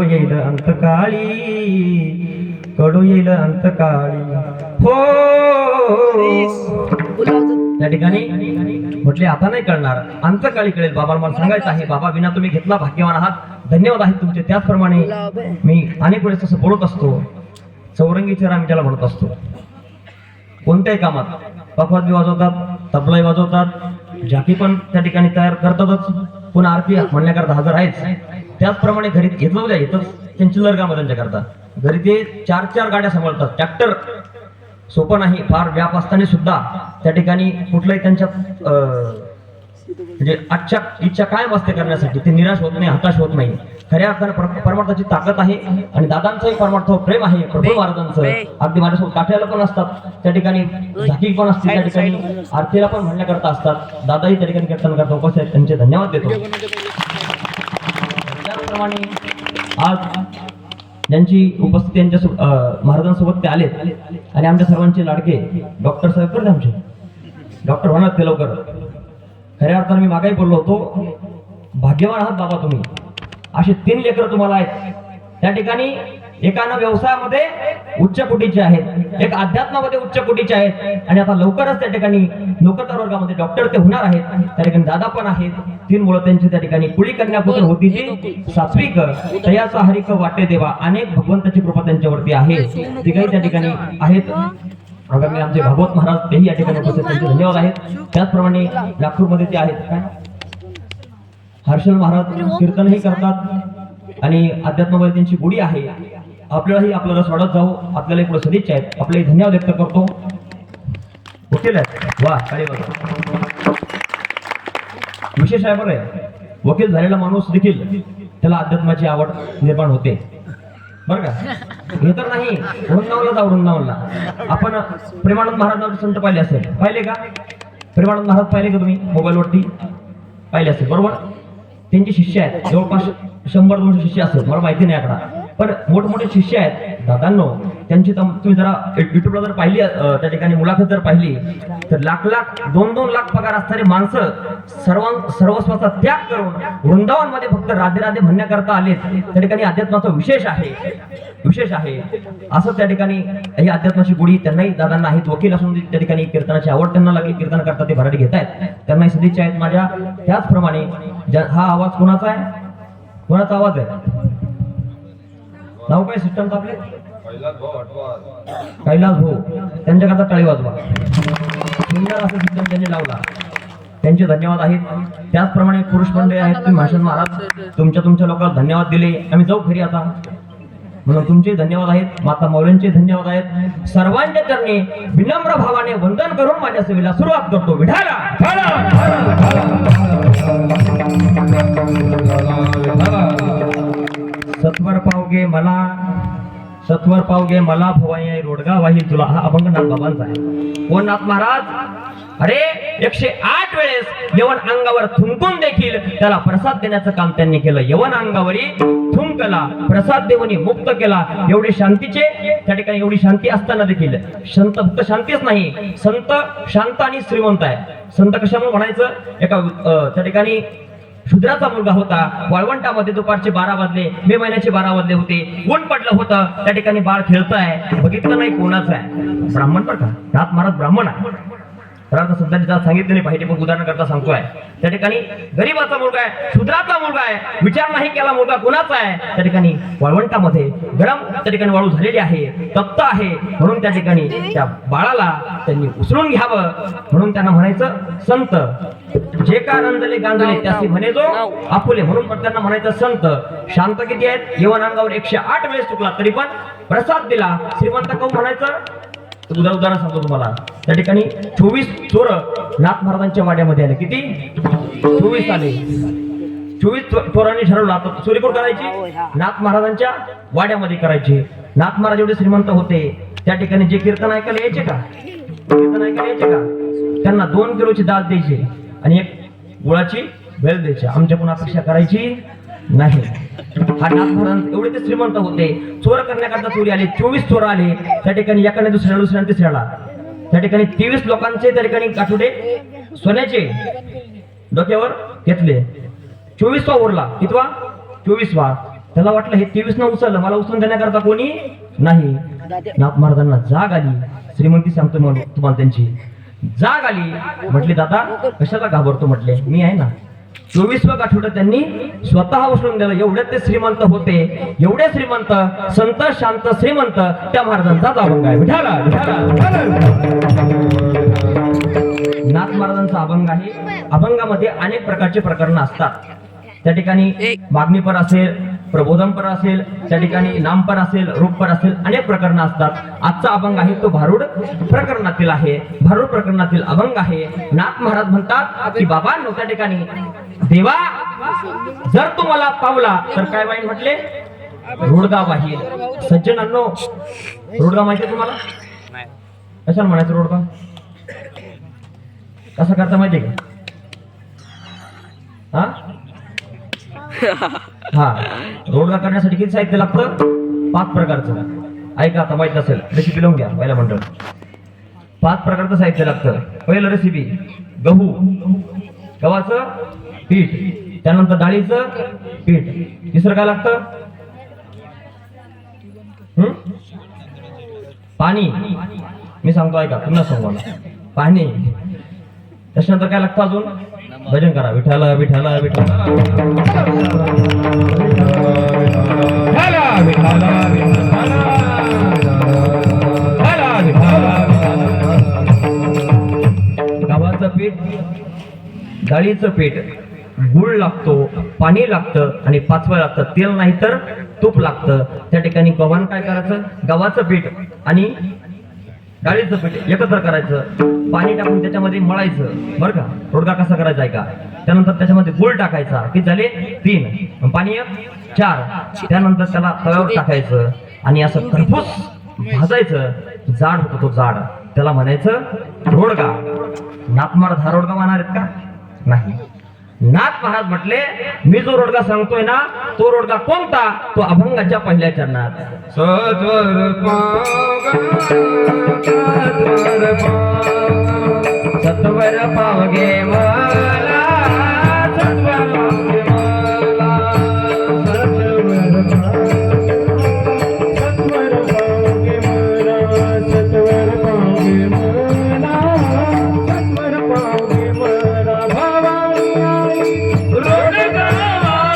येईल अंतकाळी, कडू येईल अंतकाळी हो. त्या ठिकाणी म्हटले आता नाही कळणार, अंतकाळी कळेल बाबा. मला सांगायचं आहे बाबा, विना तुम्ही घेतला भाग्यवान आहात, धन्यवाद आहेत तुमचे. त्याचप्रमाणे मी अनेक वेळेस असं बोलत असतो, चौरंगी चेहरा आम्ही त्याला म्हणत असतो. कोणत्याही कामात पखवाज वाजवतात, तबलाही वाजवतात, झाकी पण त्या ठिकाणी तयार करतातच, पुन्हा आरती म्हणण्याकरता हजर आहेच. त्याचप्रमाणे घरी घेतलं द्या इथं चिंचलर त्यांच्या करता घरी ते 4 गाड्या सांभाळतात. ट्रॅक्टर सोपं नाही, फार व्याप असताना सुद्धा त्या ठिकाणी कुठलंही त्यांच्या म्हणजे आजच्या इच्छा कायम असते करण्यासाठी. ते निराश होत नाही, हताश होत नाही. खऱ्या अर्थानं परमार्थाची ताकद आहे. आणि दादांचंही परमार्थ प्रेम आहे, प्रभू महाराजांचं. अगदी माझ्यासोबत काठ्याला पण असतात, त्या ठिकाणी झाकी पण असते, त्या ठिकाणी आरतीला पण म्हणण्याकरता असतात. दादाही त्या ठिकाणी कीर्तन करता उपस्थित आहेत, त्यांचे धन्यवाद देतो. त्याचप्रमाणे आज ज्यांची उपस्थिती यांच्या महाराजांसोबत ते आलेत आणि आमच्या सर्वांचे लाडके डॉक्टर साहेब करते आमचे डॉक्टर होणार ते लवकर. खऱ्या अर्थाने मी मागाही बोललो होतो, भाग्यवान आहात बाबा तुम्ही. असे 3 लेकरं तुम्हाला आहेत. त्या ठिकाणी एकानं व्यवसायामध्ये उच्च कोटीचे आहेत, एक अध्यात्मामध्ये उच्च कोटीचे आहेत, आणि आता लवकरच त्या ठिकाणी नोकरदार वर्गामध्ये डॉक्टर ते होणार आहेत. त्या ठिकाणी दादा पण आहेत. 3 मुलं त्यांची त्या ठिकाणी कुळी कन्यापुत्र होती ती सात्विक तयाचा हरिक वाटे देवा. अनेक भगवंताची कृपा त्यांच्यावरती आहे. ती काही त्या ठिकाणी आहेत. आगामी आमचे भागवत महाराज तेही या ठिकाणी उपस्थित, त्यांचे धन्यवाद आहेत. त्याचप्रमाणे नागपूरमध्ये ते आहेत काय हर्षल महाराज कीर्तनही करतात आणि अध्यात्मामध्ये त्यांची गुढी आहे. आपल्यालाही आपलं रस वाढत जाऊ, आपल्यालाही पुढे सदिच्छा आहेत. आपल्याही धन्यवाद व्यक्त करतो. वकील आहेत, वा काय विशेष आहे बरं. वकील झालेला माणूस देखील त्याला अध्यात्माची आवड निर्माण होते बरं का. हे तर नाही वृंदावनला जाऊ, वृंदावनला आपण प्रेमानंद महाराजांचे संत पाहिले असेल, पाहिले का? प्रेमानंद महाराज पाहिले का तुम्ही मोबाईलवरती? पाहिले असेल बरोबर. त्यांचे शिष्य आहेत जवळपास 100-200 शिष्य असतात, मला माहिती नाही आकडा, पण मोठमोठे शिष्य आहेत दादांनो. त्यांची तुम्ही जरा युट्यूबला जर पाहिली, त्या ठिकाणी मुलाखत जर पाहिली तर लाख 2-2 लाख पगार असणारे माणसं सर्वस्वाचा त्याग करून वृंदावनमध्ये फक्त राधे राधे म्हणण्याकरता आलेत. त्या ठिकाणी अध्यात्माचा विशेष आहे. असं त्या ठिकाणी ही अध्यात्माची गुढी त्यांनाही दादांना आहेत. वकील असून त्या ठिकाणी कीर्तनाची आवड त्यांना लागली, कीर्तन करता ते भराटी घेत आहेत, त्यांनाही सदिच्छा आहेत माझ्या. त्याचप्रमाणे हा आवाज कोणाचा आहे? कोणाचा आवाज आहे? नाव काय सिस्टम आपले? कैलास भाऊ. त्यांच्याकरता टाळी वाजवा. सुंदर असं सिस्टम त्यांनी लावला, त्यांचे धन्यवाद आहेत. त्याचप्रमाणे पुरुष मंडळी आहेत. तुम्ही भाषण महाराज तुमच्या लोकांना धन्यवाद दिले. आम्ही जाऊ घरी आता, म्हणून तुमचे धन्यवाद आहेत. माता मौल्यांचे धन्यवाद आहेत. सर्वांच्या चरणी विनम्र भावाने वंदन करून माझ्या सेवेला सुरुवात करतो. विठाला सत्वर पावगे मला भवाई रोडगा वाहील तुला. हा अभंग नाथ बाबांचा आहे. कोण नाथ महाराज? अरे 108 वेळेस यवन अंगावर थुंकून देखील त्याला प्रसाद देण्याचं काम त्यांनी केलं. यवन अंगावरी थुंकला, प्रसाद देवनी मुक्त केला. एवढे शांतीचे त्या ठिकाणी, एवढी शांती असताना देखील संत फक्त शांतीच नाही, संत शांत आणि श्रीमंत आहे. संत कशामुळे म्हणायचं? एका त्या ठिकाणी शूद्राचा मुलगा होता, वाळवंटामध्ये दुपारचे 12 वाजले, मे महिन्याचे 12 वाजले होते, ऊन पडलं होतं. त्या ठिकाणी बाळ खेळतंय, बघितलं नाही कोणाचं आहे. ब्राह्मण बरं का, नाथ महाराज ब्राह्मण आहे. तर सध्या सांगितलं नाही पाहिजे, पण उदाहरण करता सांगतोय. त्या ठिकाणी गरीबाचा मुलगा आहे, शूद्राचा मुलगा आहे, विचार नाही केला मुलगा कोणाचा आहे. त्या ठिकाणी वाळवंटामध्ये गरम त्या ठिकाणी वाळू झालेली आहे, तप्त आहे, म्हणून त्या ठिकाणी त्या बाळाला त्यांनी उचलून घ्यावं, म्हणून त्यांना म्हणायचं संत. जे का रंजले गांजले त्यासी म्हणे जो आपुले, म्हणून पण त्यांना म्हणायचं संत. शांत किती आहेत? यवन अंगावर 108 वेळेस चुकला तरी पण प्रसाद दिला. श्रीमंत कोण म्हणायचं? उदाहरण सांगतो तुम्हाला. त्या ठिकाणी 24 चोर नाथ महाराजांच्या वाड्यामध्ये आले. किती? 24 आले. 24 चोरांनी ठरवलं आता चोरी कोण करायची? नाथ महाराजांच्या वाड्यामध्ये करायची. नाथ महाराज एवढे श्रीमंत होते, त्या ठिकाणी जे कीर्तन ऐकायला यायचे का? त्यांना 2 किलोची डाळ द्यायची आणि 1 गुळाची भेळ द्यायची. आमच्याकडून अपेक्षा करायची नाही. हा नाथ महाराज एवढे ते श्रीमंत होते. चोर करण्याकरता चोरी आले. 24 चोर आले. त्या ठिकाणी एकाने दुसऱ्या तिसऱ्याला त्या ठिकाणी 23 लोकांचे त्या ठिकाणी काठुडे सोन्याचे डोक्यावर घेतले. 24वा उरला. कितवा? 24वा. त्याला वाटलं हे 23 न उचललं, मला उचलून देण्याकरता कोणी नाही. नाथ महाराजांना जाग आली, श्रीमंती सांगतो तुम्हाला त्यांची जाग आली. म्हटले दादा कशाला घाबरतो, म्हटले मी आहे ना. 24व्या आठवड्यात त्यांनी स्वतः उचलून दिलं. एवढे ते श्रीमंत होते, एवढे श्रीमंत, संत शांत श्रीमंत त्या महाराजांचाच अभंग आहे. विठाला विठाला नाथ महाराजांचा अभंग आहे. अभंगामध्ये अनेक प्रकारचे प्रकरण असतात. त्या ठिकाणी मागणीपर असेल, प्रबोधनपर असेल, त्या ठिकाणी नामपर असेल, रूपपर असेल, अनेक प्रकरण असतात. आजचा अभंग आहे तो भारूड प्रकरणातील आहे. भारूड प्रकरणातील अभंग आहे. नाथ महाराज म्हणतात की बाबांनो, त्या ठिकाणी देवा जर तू मला पावला तर काय वाईन म्हटले, रोडगा वाहील. सज्जनांनो, रोडगा माहिती तुम्हाला कशाला म्हणायचं? रोडगा कसं करता माहिती का? हा रोडगा करण्यासाठी किती साहित्य लागतं? 5 प्रकारचं. ऐका, आता माहित नसेल रेसिपी लावून घ्या. पहिला मंडळ 5 प्रकारचं साहित्य लागतं. पहिलं रेसिपी गहू, गव्हाचं पीठ, त्यानंतर डाळीचं पीठ. तिसरं काय लागतं? पाणी. मी सांगतो ऐका, पुन्हा सांगू मला. पाणी. त्याच्यानंतर काय लागतं अजून? भजन करा. विठाला विठाला विठाला गव्हाचं पीठ, डाळीचं पीठ, गुळ लागतो, पाणी लागतं आणि 5वं लागतं तेल नाही तर तूप लागतं. त्या ठिकाणी गव्हाण काय करायचं? गव्हाचं पीठ आणि डाळीचं पीठ एकत्र करायचं, पाणी टाकून त्याच्यामध्ये मळायचं. बरं का? रोडगा कसा करायचा आहे का? त्यानंतर त्याच्यामध्ये गुळ टाकायचा. किती झाले? 3. पाणी 4. त्यानंतर त्याला तव्यावर टाकायचं आणि असं खरपूस भाजायचं. जाड होतो तो जाड, त्याला म्हणायचं रोडगा. नाथ महाराज हा रोडगा म्हणणार आहेत का? नाही. नाथ महाराज म्हटले मी जो रोडगा सांगतोय ना तो रोडगा कोणता? तो अभंगाच्या पहिल्या चरणात सत्वर पावगे मला, सत्वर पावगे मला, सत्वर पावगे मला, सत्वर पावगे मला, सत्वर पावगे मला. भवानी आई रोडगा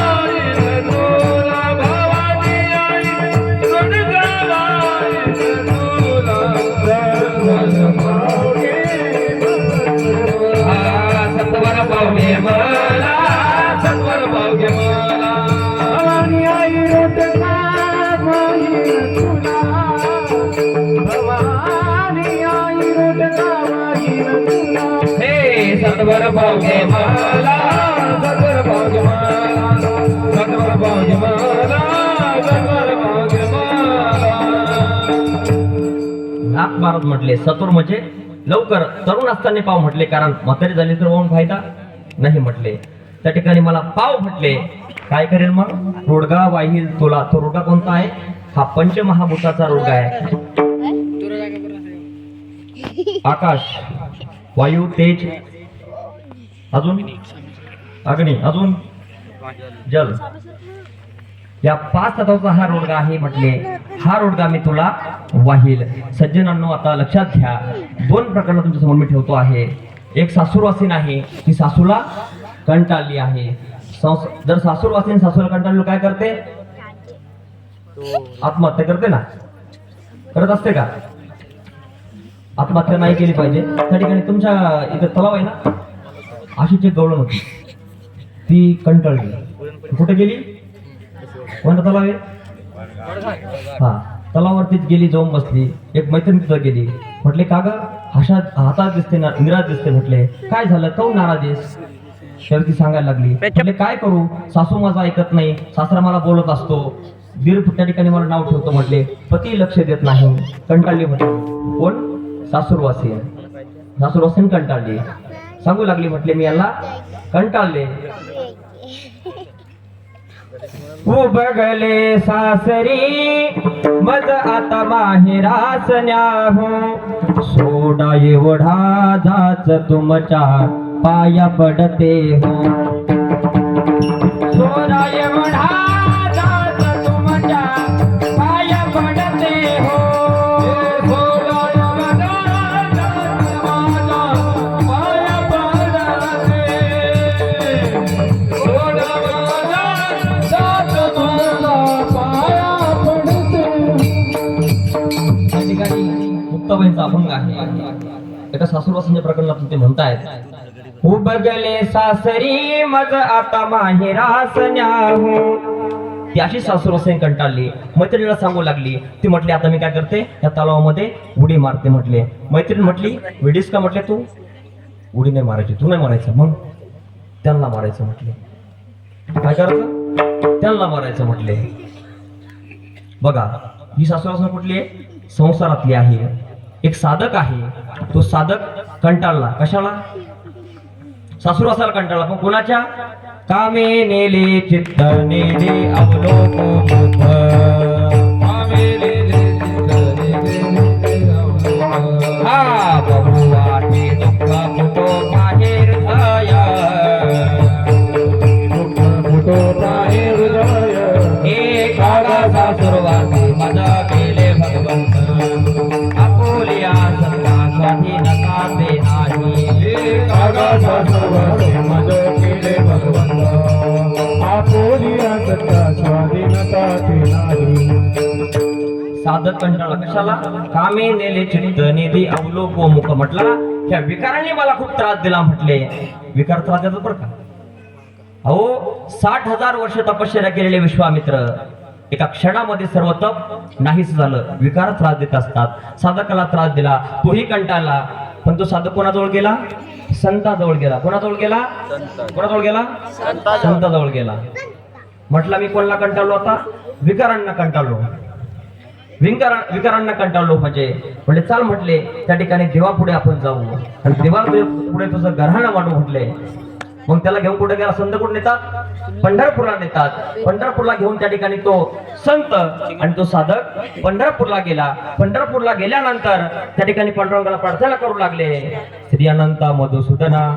वाईल तुला, भवानी आई रोडगा वाईल तुला, सत्वर पावगे सत्वर पावगे मला, सत्वर पावगे मला. भवानी आई रोडगा वाईल तुला, भवानी आई रोडगा वाईल तुला. हे सत्वर पावगे मला, सत्वर पावगे मला, सत्वर पावगे मला, सत्वर पावगे मला. नाथ महाराज म्हटले सत्वर म्हणजे लवकर, तरुण असताना पाव म्हटले, कारण म्हातारी झाली तर होऊन फायदा नाही म्हटले. त्या ठिकाणी मला पाव म्हटले. काय करेल मग? रोडगा वाहील तुला. तो रोडगा कोणता आहे? हा पंचमहाभूताचा रोडगा आहे. आकाश, वायू, तेज, अजून अग्नी, अजून जल, या 5 तत्वाचा हा रोडगा आहे म्हटले. हा रोडगा मी तुला वाहील. सज्जनांनो, आता लक्षात घ्या, 2 प्रकरण तुमच्या समोर मी ठेवतो आहे. एक सासूरवासीन आहे, ती सासूला कंटाळली आहे. जर सासूरवासीन सासूला कंटाळली काय करते? आत्महत्या करते ना? करत असते का? आत्महत्या नाही केली पाहिजे. त्या ठिकाणी तुमच्या इथे तलाव आहे ना, अशीच एक गवळण होती, ती कंटाळली. कुठे गेली? कोणता तलाव आहे? हा, तलावावरतीच गेली, जाऊन बसली. एक मैत्रीण तिथं गेली. म्हटले का ग हातात दिसते ना, निराश दिसते. म्हटले काय झालं, काऊन नाराज आहेस? ती सांगायला लागली. म्हटले काय करू, सासू माझा ऐकत नाही, सासरा मला बोलत असतो, दीर त्या ठिकाणी मला नाव ठेवतो. म्हटले पती लक्ष देत नाही, कंटाळली. म्हटले कोण? सासूरवासी. सासूरवासीन कंटाळली. सांगू लागली म्हटले मी याला कंटाळले. बघले सासरी मज आता माहेरास न्याहो, सोडा एवढा जाच तुमच्या पाया पडते हो. सोडा एवढा जाच अभंग आहे. एका सासूरवासांच्या प्रकरणात ते म्हणतायत, उबगले सासरी मज आता माहेरास न्याहू. ती अशी सासूरवासांनी कंटाळली, मैत्रिणीला सांगू लागली. ती म्हटली आता मी काय करते, या तलावामध्ये उडी मारते म्हटले. मैत्रीण म्हटली वेडीस का म्हटले, तू उडी नाही मारायची, तू नाही मारायचं, मग त्यांना मारायचं म्हटले. काय करायचं, त्यांना मारायचं म्हटले. बघा ही सासूरवासन कुठली आहे, संसारातली आहे. एक साधक आहे, तो साधक कंटाळला. कशाला, सासूरवासाला कंटाळला. पण कोणाच्या, कामे नेले चित्त नेले अवलोक मुख, कामे नेले चित्त नेले अवलोक, हा बहु वाटे दुःख फुटो बाहेर हृदय, दुःख फुटो बाहेर हृदय. एक काळाचा सुरवासी मज केले भगवंत, आपुलिया सत्ता स्वाधीनता ते नाही. एक काळाचा सुरवासी मज केले भगवंत, आपुलिया सत्ता स्वाधीनता ते नाही. साधक कंटाळा. कशाला, कामे नेले चित्त निधी अवलोक मुख. म्हटला ह्या विकाराने मला खूप त्रास दिला म्हटले. विकार त्रास देतात बरं का. अहो 60,000 वर्ष तपश्चर्या केलेले विश्वामित्र एका क्षणामध्ये सर्व तप नाहीच झालं. विकार त्रास देत असतात. साधकाला त्रास दिला, तोही कंटाळला. पण तो साधक कोणाजवळ गेला, संताजवळ गेला. कोणाजवळ गेला, कोणाजवळ गेला, संताजवळ गेला. म्हटला मी कोणाला कंटाळलो, आता विकारांना कंटाळलो. विकारांना कंटाळलो म्हणजे चाल म्हटले त्या ठिकाणी देवापुढे आपण जाऊ आणि देवा पुढे तुझं घराणं मांडू म्हटले. मग त्याला घेऊन कुठे गेला, संत कुठे नेतात, पंढरपूरला नेतात. पंढरपूरला घेऊन त्या ठिकाणी तो संत आणि तो साधक पंढरपूरला गेला. पंढरपूरला गेल्यानंतर त्या ठिकाणी पांडुरंगाला प्रार्थना करू लागले. श्री अनंता मधुसूदना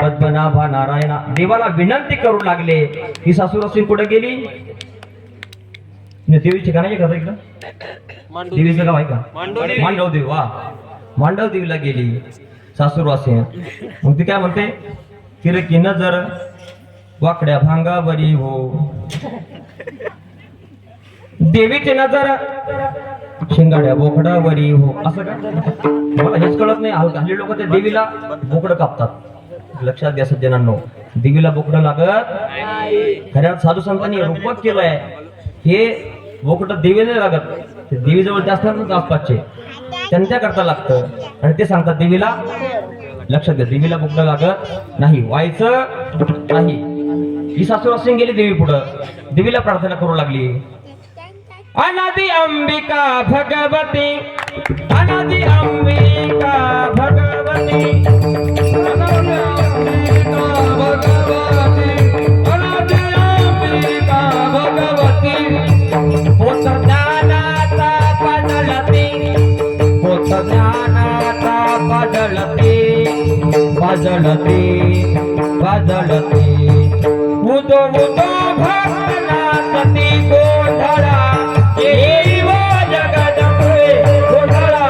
पद्मनाभा नारायणा, देवाला विनंती करू लागले. ही सासूरवासीन कुठे गेली, देवीची का नाही का, इकडं देवीचं गाव आहे का, मांडव देवी. वा, मांडव देवीला गेली सासूरवासी. मग ती काय म्हणते, किरकी नजर वाकड्या भांगावरी हो, देवीची नजर शिंगाड्या बोकडावरी हो. असं का, मला हेच कळत नाही. हल्ली लोक ते देवीला बोकडं कापतात. लक्षात घ्या सज्जनांनो, देवीला बोकडं लागत. खऱ्या साधू संतांनी रूपक केलंय, हे बोकडं देवीने लागत. ते देवीजवळ ते असतात ना आसपासचे, त्यांच्या करता लागतं. आणि ते सांगतात देवीला, लक्षात द्या, देवीला बोकडं लागत नाही, व्हायचं नाही. ही सासूरवासीन गेली देवी पुढं, देवीला प्रार्थना करू लागली. अनादि अंबिका भगवती, अनादि अंबिका भगवती, अनादि अंबिका भगवती, अनादि अंबिका भगवती. होत ज्ञानाचा पदळती, होत ज्ञानाचा पदळती, वाजळती वाजळती. उदो उदो भक्तनाथती गोधळा, येई वो जगदंबे गोधळा,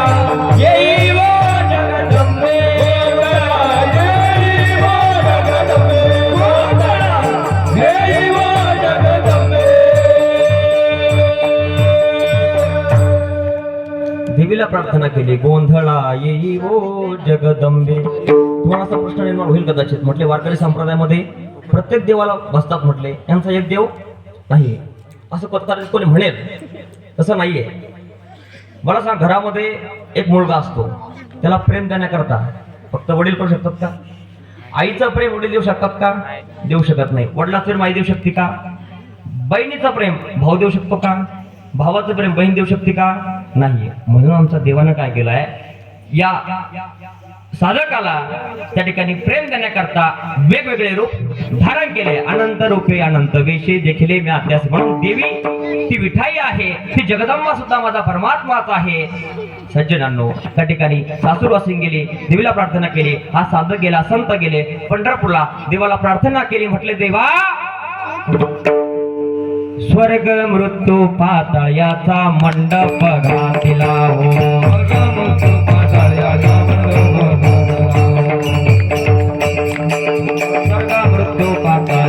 येई वो जगदंबे गोधळा, येई वो जगदंबे गोधळा, येई वो जगदंबे. देवीला प्रार्थना केली, गोंधळा येई वो जगदंबे. तुम्हाला असा प्रश्न निर्माण होईल कदाचित, म्हटले वारकरी संप्रदायामध्ये प्रत्येक देवाला बसतात म्हटले, यांचा एक देव नाही असं कदाचित कोणी म्हणेल. तसं नाहीये. मला सांग, घरामध्ये एक मुलगा असतो, त्याला प्रेम देण्याकरता फक्त वडील करू शकतात का? आईचं प्रेम वडील देऊ शकतात का? देऊ शकत नाही. वडिलाचं प्रेम आई देऊ शकते का? बहिणीचं प्रेम भाऊ देऊ शकतो का? भावाचं प्रेम बहीण देऊ शकते का? नाही. म्हणून आमच्या देवानं काय केलंय, या साधकाला त्या ठिकाणी प्रेम देण्याकरता वेगवेगळे रूप धारण केले. अनंत रूपे अनंत वेशे देखिले मी अत्यास. म्हणून देवी ती विठाई आहे, ती जगदंबा सुद्धा माझा परमात्माच आहे. सज्जनांनो, त्या ठिकाणी सासूरवासीन गेली, देवीला प्रार्थना केली. हा साधक गेला, संत गेले पंढरपूरला, देवाला प्रार्थना केली. म्हटले देवा, स्वर्ग मृत्यू पाताळाचा मंडप घातिला हो, स्वर्ग मृत्यू पाताळाचा मंडप, स्वर्ग मृत्यू पाताळ